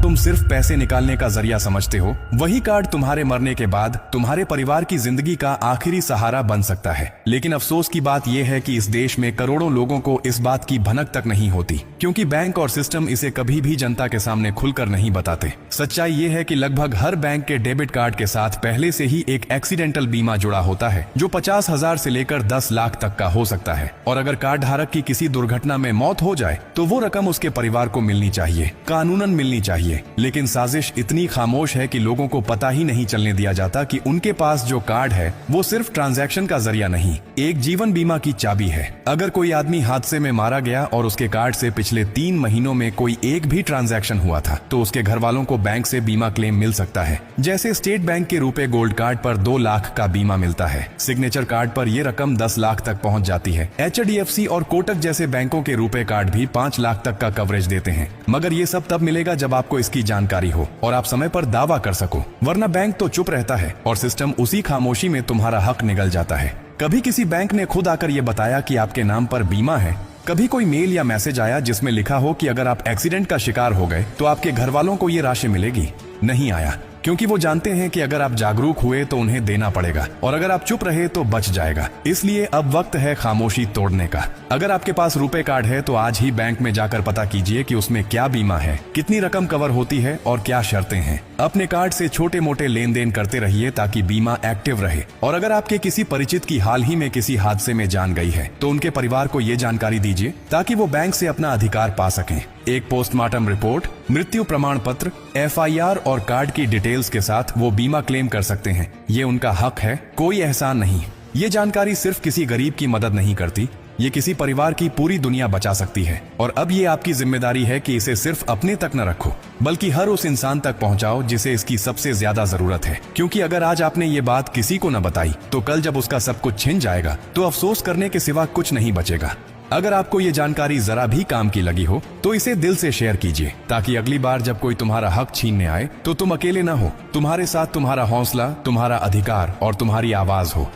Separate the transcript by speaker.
Speaker 1: तुम सिर्फ पैसे निकालने का जरिया समझते हो, वही कार्ड तुम्हारे मरने के बाद तुम्हारे परिवार की जिंदगी का आखिरी सहारा बन सकता है। लेकिन अफसोस की बात यह है कि इस देश में करोड़ों लोगों को इस बात की भनक तक नहीं होती, क्योंकि बैंक और सिस्टम इसे कभी भी जनता के सामने खुलकर नहीं बताते। सच्चाई ये है कि लगभग हर बैंक के डेबिट कार्ड के साथ पहले से ही एक एक्सीडेंटल बीमा जुड़ा होता है, जो 50,000 से लेकर 10 लाख तक का हो सकता है। और अगर कार्ड धारक की किसी दुर्घटना में मौत हो जाए तो वो रकम उसके परिवार को मिलनी चाहिए, कानूनन मिलनी चाहिए। लेकिन साजिश इतनी खामोश है कि लोगों को पता ही नहीं चलने दिया जाता कि उनके पास जो कार्ड है वो सिर्फ ट्रांजैक्शन का जरिया नहीं, एक जीवन बीमा की चाबी है। अगर कोई आदमी हादसे में मारा गया और उसके कार्ड से पिछले 3 महीनों में कोई एक भी ट्रांजैक्शन हुआ था, तो उसके घर वालों को बैंक से बीमा क्लेम मिल सकता है। जैसे स्टेट बैंक के रुपए गोल्ड कार्ड पर 2 लाख का बीमा मिलता है, सिग्नेचर कार्ड पर यह रकम 10 लाख तक पहुंच जाती है। HDFC और कोटक जैसे बैंकों के रुपए कार्ड भी 5 लाख तक का कवरेज देते हैं। मगर ये सब तब मिलेगा जब आपको इसकी जानकारी हो और आप समय पर दावा कर सको, वरना बैंक तो चुप रहता है और सिस्टम उसी खामोशी में तुम्हारा हक निगल जाता है। कभी किसी बैंक ने खुद आकर ये बताया कि आपके नाम पर बीमा है? कभी कोई मेल या मैसेज आया जिसमें लिखा हो कि अगर आप एक्सीडेंट का शिकार हो गए तो आपके घर वालों को ये राशि मिलेगी? नहीं आया, क्योंकि वो जानते हैं कि अगर आप जागरूक हुए तो उन्हें देना पड़ेगा और अगर आप चुप रहे तो बच जाएगा। इसलिए अब वक्त है खामोशी तोड़ने का। अगर आपके पास रुपए कार्ड है तो आज ही बैंक में जाकर पता कीजिए कि उसमें क्या बीमा है, कितनी रकम कवर होती है और क्या शर्तें हैं। अपने कार्ड से छोटे मोटे लेन देन करते रहिए ताकि बीमा एक्टिव रहे। और अगर आपके किसी परिचित की हाल ही में किसी हादसे में जान गई है तो उनके परिवार को ये जानकारी दीजिए ताकि वो बैंक से अपना अधिकार पा सकें। एक पोस्टमार्टम रिपोर्ट, मृत्यु प्रमाण पत्र, FIR और कार्ड की डिटेल्स के साथ वो बीमा क्लेम कर सकते हैं। ये उनका हक है, कोई एहसान नहीं। ये जानकारी सिर्फ किसी गरीब की मदद नहीं करती, ये किसी परिवार की पूरी दुनिया बचा सकती है। और अब ये आपकी जिम्मेदारी है कि इसे सिर्फ अपने तक न रखो, बल्कि हर उस इंसान तक पहुंचाओ जिसे इसकी सबसे ज्यादा जरूरत है। क्योंकि अगर आज आपने ये बात किसी को न बताई तो कल जब उसका सब कुछ छिन जाएगा तो अफसोस करने के सिवा कुछ नहीं बचेगा। अगर आपको ये जानकारी जरा भी काम की लगी हो तो इसे दिल से शेयर कीजिए, ताकि अगली बार जब कोई तुम्हारा हक छीनने आए तो तुम अकेले ना हो। तुम्हारे साथ तुम्हारा हौसला, तुम्हारा अधिकार और तुम्हारी आवाज हो।